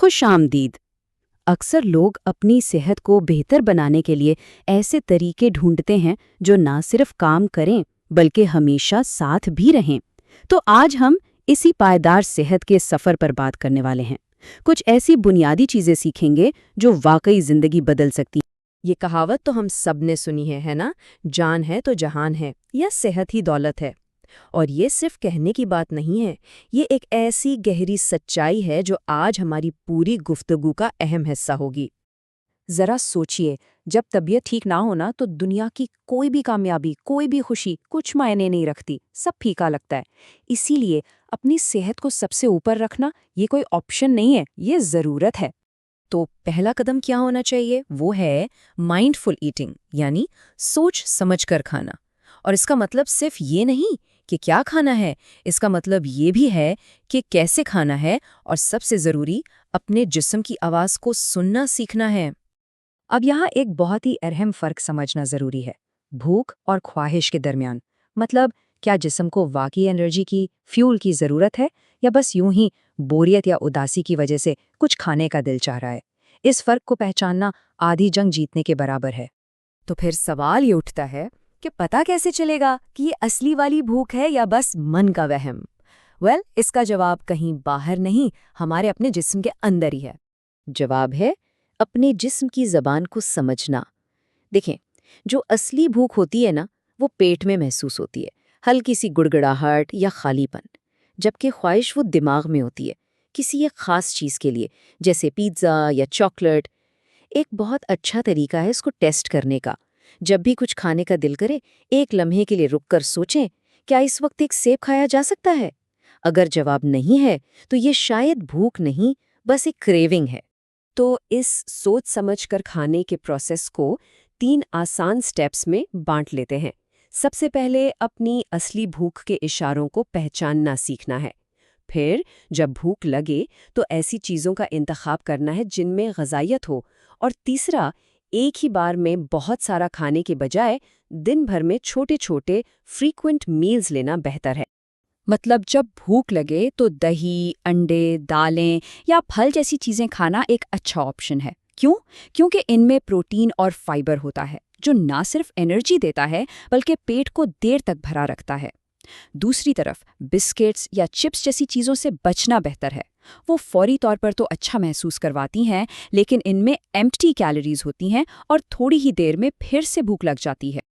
खुश आमदीद। अक्सर लोग अपनी सेहत को बेहतर बनाने के लिए ऐसे तरीके ढूंढते हैं जो ना सिर्फ काम करें बल्कि हमेशा साथ भी रहें। तो आज हम इसी पायदार सेहत के सफ़र पर बात करने वाले हैं। कुछ ऐसी बुनियादी चीज़ें सीखेंगे जो वाकई ज़िंदगी बदल सकती। ये कहावत तो हम सब ने सुनी है ना? जान है तो जहान है, या सेहत ही दौलत है। और ये सिर्फ कहने की बात नहीं है, ये एक ऐसी गहरी सच्चाई है जो आज हमारी पूरी गुफ्तगू का अहम हिस्सा होगी। जरा सोचिए, जब तबीयत ठीक ना हो ना तो दुनिया की कोई भी कामयाबी, कोई भी खुशी कुछ मायने नहीं रखती, सब फीका लगता है। इसीलिए अपनी सेहत को सबसे ऊपर रखना ये कोई ऑप्शन नहीं है, ये ज़रूरत है। तो पहला कदम क्या होना चाहिए? वो है माइंडफुल ईटिंग, यानी सोच समझकर खाना। और इसका मतलब सिर्फ ये नहीं कि क्या खाना है, इसका मतलब ये भी है कि कैसे खाना है, और सबसे ज़रूरी, अपने जिस्म की आवाज़ को सुनना सीखना है। अब यहाँ एक बहुत ही अहम फ़र्क समझना ज़रूरी है, भूख और ख्वाहिश के दरमियान। मतलब, क्या जिस्म को वाकई एनर्जी की, फ्यूल की ज़रूरत है, या बस यूं ही बोरियत या उदासी की वजह से कुछ खाने का दिल चाह रहा है। इस फ़र्क को पहचानना आधी जंग जीतने के बराबर है। तो फिर सवाल ये उठता है कि पता कैसे चलेगा कि ये असली वाली भूख है या बस मन का वहम? इसका जवाब कहीं बाहर नहीं, हमारे अपने जिस्म के अंदर ही है। जवाब है अपने जिस्म की ज़बान को समझना। देखें, जो असली भूख होती है ना, वो पेट में महसूस होती है, हल्की सी गुड़गड़ाहट या खालीपन। जबकि ख्वाहिश वो दिमाग में होती है, किसी एक खास चीज़ के लिए, जैसे पिज़्ज़ा या चॉकलेट। एक बहुत अच्छा तरीका है इसको टेस्ट करने का। जब भी कुछ खाने का दिल करे, एक लम्हे के लिए रुककर सोचें, क्या इस वक्त एक सेब खाया जा सकता है? अगर जवाब नहीं है, तो ये शायद भूख नहीं, बस एक क्रेविंग है। तो इस सोच समझ कर खाने के प्रोसेस को 3 आसान स्टेप्स में बांट लेते हैं। सबसे पहले अपनी असली भूख के इशारों को पहचानना सीखना है। फिर जब भूख लगे तो ऐसी चीज़ों का इंतखाब करना है जिनमें ग़ज़ाइयत हो। और तीसरा, एक ही बार में बहुत सारा खाने के बजाय दिन भर में छोटे छोटे फ्रीक्वेंट मील्स लेना बेहतर है। मतलब, जब भूख लगे तो दही, अंडे, दालें या फल जैसी चीज़ें खाना एक अच्छा ऑप्शन है। क्यों? क्योंकि इनमें प्रोटीन और फाइबर होता है, जो ना सिर्फ एनर्जी देता है बल्कि पेट को देर तक भरा रखता है। दूसरी तरफ बिस्किट्स या चिप्स जैसी चीज़ों से बचना बेहतर है। वो फौरी तौर पर तो अच्छा महसूस करवाती हैं, लेकिन इनमें एम्प्टी कैलोरीज होती हैं और थोड़ी ही देर में फिर से भूख लग जाती है।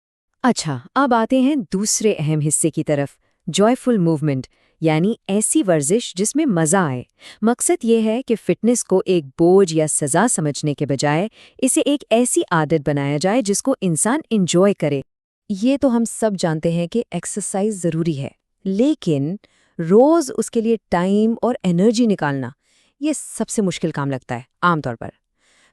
अच्छा, अब आते हैं दूसरे अहम हिस्से की तरफ, जॉयफुल मूवमेंट, यानी ऐसी वर्जिश जिसमें मज़ा आए। मकसद ये है कि फ़िटनेस को एक बोझ या सज़ा समझने के बजाय इसे एक ऐसी आदत बनाया जाए जिसको इंसान इंजॉय करे। ये तो हम सब जानते हैं कि एक्सरसाइज ज़रूरी है, लेकिन रोज़ उसके लिए टाइम और एनर्जी निकालना, ये सबसे मुश्किल काम लगता है आमतौर पर।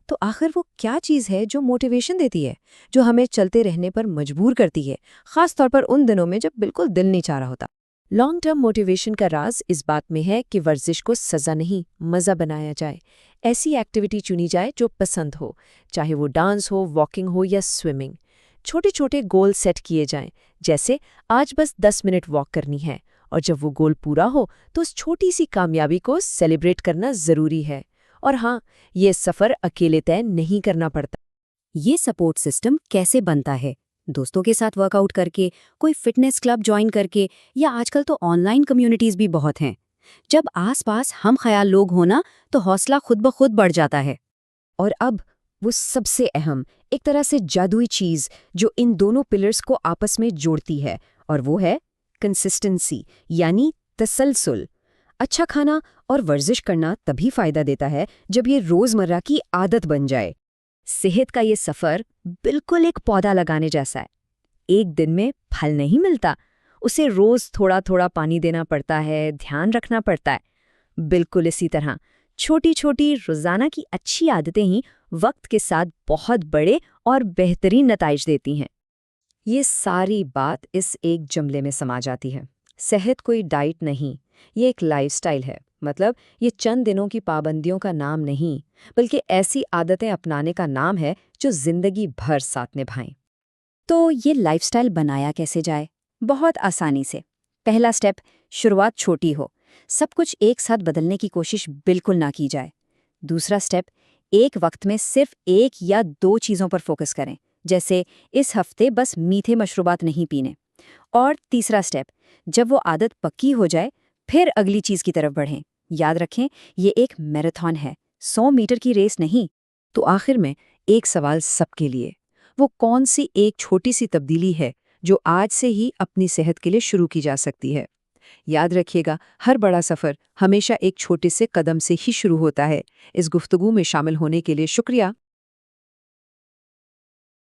तो आखिर वो क्या चीज़ है जो मोटिवेशन देती है, जो हमें चलते रहने पर मजबूर करती है, ख़ास तौर पर उन दिनों में जब बिल्कुल दिल नहीं चाह रहा होता? लॉन्ग टर्म मोटिवेशन का राज इस बात में है कि वर्जिश को सज़ा नहीं, मज़ा बनाया जाए। ऐसी एक्टिविटी चुनी जाए जो पसंद हो, चाहे वो डांस हो, वॉकिंग हो या स्विमिंग। छोटे छोटे गोल सेट किए जाएं, जैसे आज बस 10 मिनट वॉक करनी है, और जब वो गोल पूरा हो तो उस छोटी सी कामयाबी को सेलिब्रेट करना ज़रूरी है। और हाँ, ये सफ़र अकेले तय नहीं करना पड़ता। ये सपोर्ट सिस्टम कैसे बनता है? दोस्तों के साथ वर्कआउट करके, कोई फिटनेस क्लब ज्वाइन करके, या आजकल तो ऑनलाइन कम्युनिटीज़ भी बहुत हैं। जब आसपास हम ख्याल लोग हो ना, तो हौसला खुद ब खुद बढ़ जाता है। और अब वो सबसे अहम, एक तरह से जादुई चीज़ जो इन दोनों पिलर्स को आपस में जोड़ती है, और वो है कंसिस्टेंसी, यानी तसलसल। अच्छा खाना और वर्जिश करना तभी फ़ायदा देता है जब ये रोज़मर्रा की आदत बन जाए। सेहत का ये सफ़र बिल्कुल एक पौधा लगाने जैसा है। एक दिन में फल नहीं मिलता, उसे रोज़ थोड़ा थोड़ा पानी देना पड़ता है, ध्यान रखना पड़ता है। बिल्कुल इसी तरह छोटी छोटी रोज़ाना की अच्छी आदतें ही वक्त के साथ बहुत बड़े और बेहतरीन नताइज देती हैं। ये सारी बात इस एक जुमले में समा जाती है। सेहत कोई डाइट नहीं, ये एक लाइफस्टाइल है। मतलब, ये चंद दिनों की पाबंदियों का नाम नहीं, बल्कि ऐसी आदतें अपनाने का नाम है जो जिंदगी भर साथ निभाएं। तो ये लाइफस्टाइल बनाया कैसे जाए? बहुत आसानी से। पहला स्टेप, शुरुआत छोटी हो। सब कुछ एक साथ बदलने की कोशिश बिल्कुल ना की जाए। दूसरा स्टेप, एक वक्त में सिर्फ 1 या 2 चीज़ों पर फोकस करें, जैसे इस हफ्ते बस मीठे मशरूबात नहीं पीने। और तीसरा स्टेप, जब वो आदत पक्की हो जाए, फिर अगली चीज़ की तरफ बढ़ें। याद रखें, ये एक मैराथन है, 100 मीटर की रेस नहीं। तो आखिर में एक सवाल सबके लिए, वो कौन सी एक छोटी सी तब्दीली है जो आज से ही अपनी सेहत के लिए शुरू की जा सकती है? याद रखिएगा, हर बड़ा सफ़र हमेशा एक छोटे से कदम से ही शुरू होता है। इस गुफ्तगू में शामिल होने के लिए शुक्रिया।